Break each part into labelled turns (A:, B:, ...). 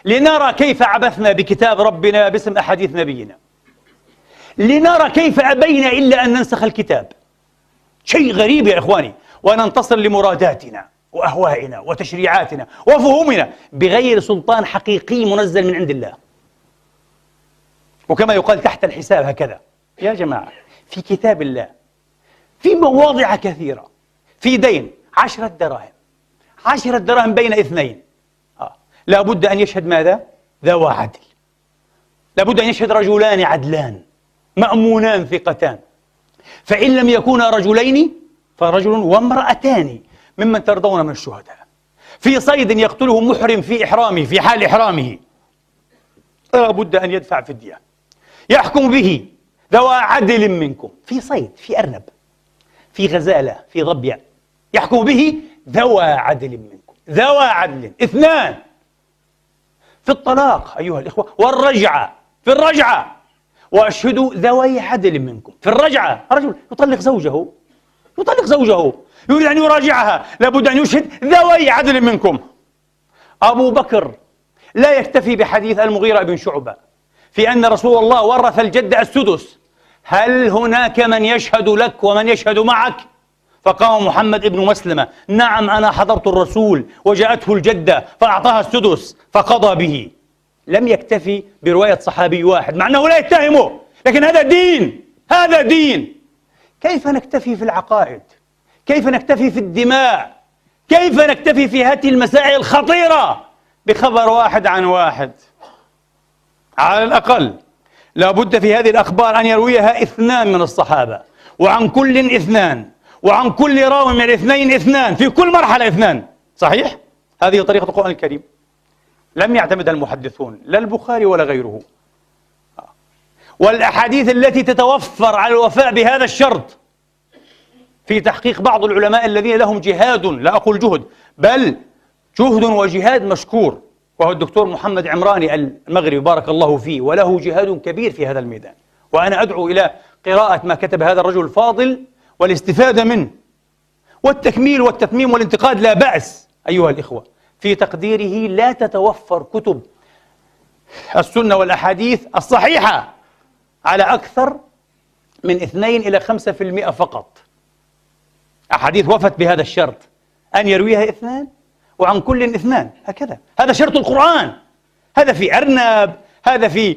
A: لنرى كيف عبثنا بكتاب ربنا باسم أحاديث نبينا، لنرى كيف أبينا إلا أن ننسخ الكتاب. شيء غريب يا إخواني، وننتصر لمراداتنا وأهوائنا وتشريعاتنا وفهومنا بغير سلطان حقيقي منزل من عند الله. وكما يقال تحت الحساب هكذا. يا جماعة، في كتاب الله في مواضع كثيرة في دين 10 دراهم، 10 دراهم بين اثنين، لا بد أن يشهد ماذا؟ ذوى عدل، لا بد أن يشهد رجلان عدلان مأمونان ثقتان، فإن لم يكونا رجلين فرجل وامرأتان ممن ترضون من الشهداء. في صيد يقتله محرم في إحرامه، في حال إحرامه، لا بد أن يدفع فدية، يحكم به ذوى عدل منكم. في صيد، في أرنب، في غزالة، في ظبية، يحكم به ذوى عدل منكم، ذوى عدل، اثنان. في الطلاق أيها الإخوة، والرجعة، في الرجعة وأشهدوا ذوي عدل منكم. في الرجعة رجل يطلق زوجه، يريد أن يراجعها، لابد أن يشهد ذوي عدل منكم. أبو بكر لا يكتفي بحديث المغيرة بن شعبة في أن رسول الله ورث الجد السدس، هل هناك من يشهد لك ومن يشهد معك؟ فقام محمد بن مسلمة: نعم أنا حضرت الرسول وجاءته الجدة فأعطاها السدس فقضى به. لم يكتفي برواية صحابي واحد مع أنه لا يتهمه، لكن هذا دين، هذا دين. كيف نكتفي في العقائد؟ كيف نكتفي في الدماء؟ كيف نكتفي في هذه المسائل الخطيرة بخبر واحد عن واحد؟ على الأقل لابد في هذه الأخبار أن يرويها 2 من الصحابة، وعن كل 2، وعن كل راوي من 2 في كل مرحلة 2. صحيح؟ هذه طريقة القرآن الكريم، لم يعتمدها المحدثون لا البخاري ولا غيره. والأحاديث التي تتوفر على الوفاء بهذا الشرط في تحقيق بعض العلماء الذين لهم جهاد، لا أقول جهد، بل جهد وجهاد مشكور، وهو الدكتور محمد عمراني المغربي بارك الله فيه، وله جهاد كبير في هذا الميدان. وأنا أدعو إلى قراءة ما كتب هذا الرجل الفاضل والاستفادة منه، والتكميل والتتميم والانتقاد لا بأس. أيها الإخوة، في تقديره لا تتوفر كتب السنة والأحاديث الصحيحة على أكثر من 2 إلى 5% فقط. أحاديث وفت بهذا الشرط، أن يرويها 2 وعن كل 2، هكذا. هذا شرط القرآن. هذا في أرنب، هذا في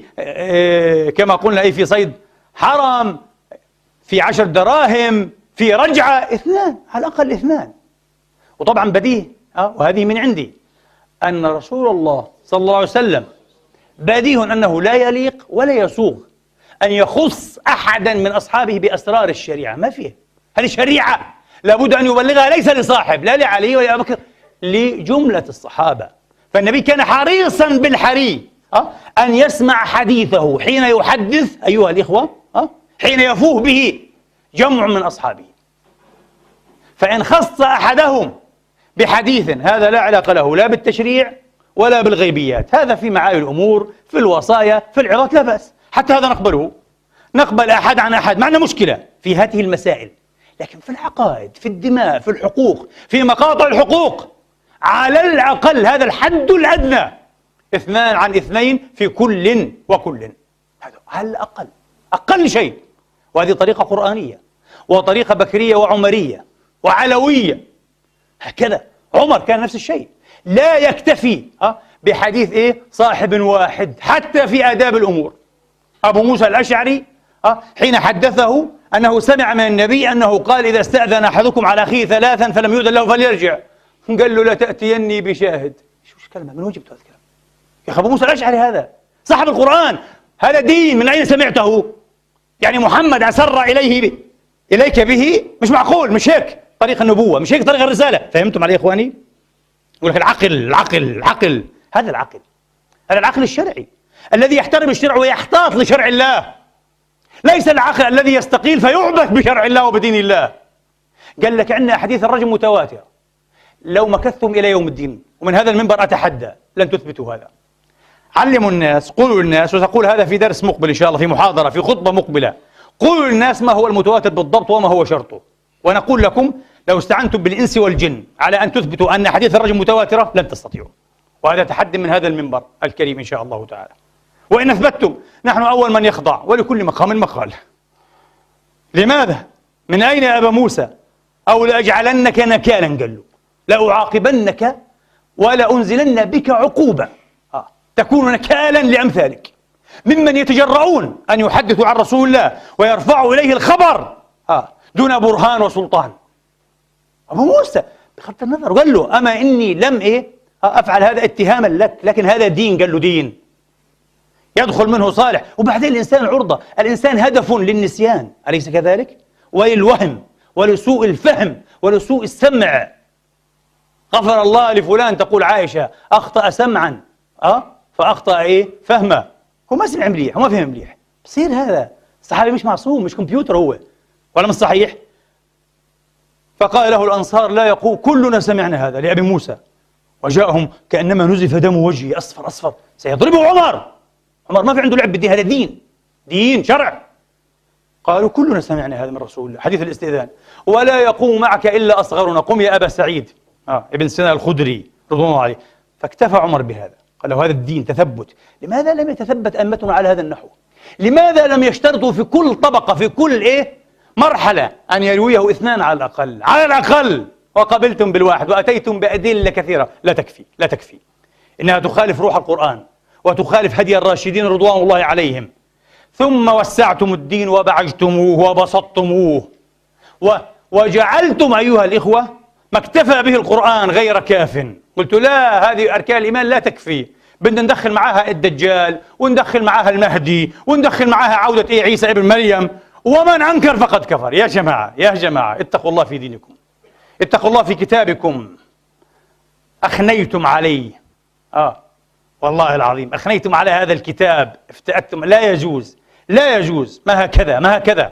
A: كما قلنا في صيد حرم، في 10 دراهم، في رجعة 2 على الأقل 2. وطبعا بديهي، وهذه من عندي، أن رسول الله صلى الله عليه وسلم بديهي أنه لا يليق ولا يسوغ أن يخص أحدا من أصحابه بأسرار الشريعة. ما فيه، هذه شريعة لابد أن يبلغها ليس لصاحب، لا لعلي ولا أبي بكر، لجملة الصحابة. فالنبي كان حريصا بالحري أن يسمع حديثه حين يحدث أيها الإخوة، حين يفوه به جمع من أصحابه. فإن خص أحدهم بحديث هذا لا علاقة له لا بالتشريع ولا بالغيبيات، هذا في معالي الأمور، في الوصايا، في العظات، لا بأس، حتى هذا نقبله، نقبل أحد عن أحد، معنا مشكلة في هذه المسائل. لكن في العقائد، في الدماء، في الحقوق، في مقاطع الحقوق، على الأقل هذا الحد الأدنى 2 عن 2 في كل وكل، هذا على الأقل، أقل شيء. وهذه طريقة قرآنية، وطريقة بكرية وعمرية وعلوية، هكذا. عمر كان نفس الشيء، لا يكتفي بحديث صاحب واحد حتى في آداب الأمور. أبو موسى الأشعري حين حدثه أنه سمع من النبي أنه قال: إذا استأذن أحدكم على أخيه 3 فلم يؤذن له فليرجع. قال له: لا تأتيني بشاهد. شو كلمة، من وين جبت هذا الكلام؟ يا أخي أبو موسى الأشعري هذا صاحب القرآن، هذا دين، من أين سمعته؟ يعني محمد أسر إليك به، مش معقول، مش هيك طريق النبوة، مش هيك طريق الرسالة. فهمتم علي يا إخواني؟ يقول لك العقل، هذا العقل الشرعي الذي يحترم الشرع ويحتاط لشرع الله، ليس العقل الذي يستقيل فيعبث بشرع الله وبدين الله. قال لك عندنا أحاديث الرجم متواترة، لو مكثتم إلى يوم الدين، ومن هذا المنبر أتحدى لن تثبتوا هذا. علموا الناس، قولوا للناس، وسأقول هذا في درس مقبل إن شاء الله، في محاضرة، في خطبة مقبلة، قولوا للناس ما هو المتواتر بالضبط وما هو شرطه. ونقول لكم: لو استعنتم بالإنس والجن على أن تثبتوا أن أحاديث الرجم متواترة لن تستطيعوا، وهذا تحدي من هذا المنبر الكريم إن شاء الله تعالى. وإن أثبتتم نحن أول من يخضع، ولكل مقام مقال. لماذا؟ من أين يا أبا موسى؟ أو لأجعلنك نكالا، قال له لأعاقبنك ولأنزلن بك عقوبة تكون نكالا لأمثالك ممن يتجرؤون أن يحدثوا عن رسول الله ويرفعوا إليه الخبر دون برهان وسلطان. أبو موسى بغض النظر قال له أما إني لم أفعل هذا اتهاما لك، لكن هذا دين. قال له دين يدخل منه صالح. وبعدين الإنسان عرضة، الإنسان هدف للنسيان، أليس كذلك؟ وللوهم ولسوء الفهم ولسوء السمع. غفر الله لفلان، تقول عائشة، أخطأ سمعا فأخطأ فهما. هو ما سمع مليح، هو ما فهم مليح. بصير هذا الصحابي مش معصوم، مش كمبيوتر هو، ولا مش صحيح؟ فقال له الأنصار لا يقول كلنا سمعنا هذا لأبي موسى، وجاءهم كأنما نزف دم وجهه أصفر أصفر، سيضربه عمر. عمر ما في عنده لعب بالدين، هذا دين، دين شرع. قالوا كلنا سمعنا هذا من رسول الله، حديث الاستئذان. ولا يقوم معك إلا أصغرنا، قم يا أبا سعيد ابن سنان الخدري رضوان الله عليه. فاكتفى عمر بهذا، قال له هذا الدين تثبت. لماذا لم يتثبت أئمتنا على هذا النحو؟ لماذا لم يشترطوا في كل طبقة، في كل مرحلة، أن يرويه اثنان على الأقل، على الأقل، وقبلتم بالواحد وأتيتم بأدلة كثيرة؟ لا تكفي، لا تكفي. إنها تخالف روح القرآن وتخالف هدي الراشدين رضوان الله عليهم. ثم وسعتم الدين وبعجتموه وبسطتموه وجعلتم أيها الإخوة ما اكتفى به القرآن غير كاف. قلت لا، هذه أركان الإيمان لا تكفي، بدنا ندخل معاها الدجال، وندخل معاها المهدي، وندخل معاها عودة عيسى ابن مريم، ومن أنكر فقد كفر. يا جماعة يا جماعة، اتقوا الله في دينكم، اتقوا الله في كتابكم. أخنيتم عليه، والله العظيم أخنيتم على هذا الكتاب، افتأتم. لا يجوز، لا يجوز، ما هكذا، ما هكذا.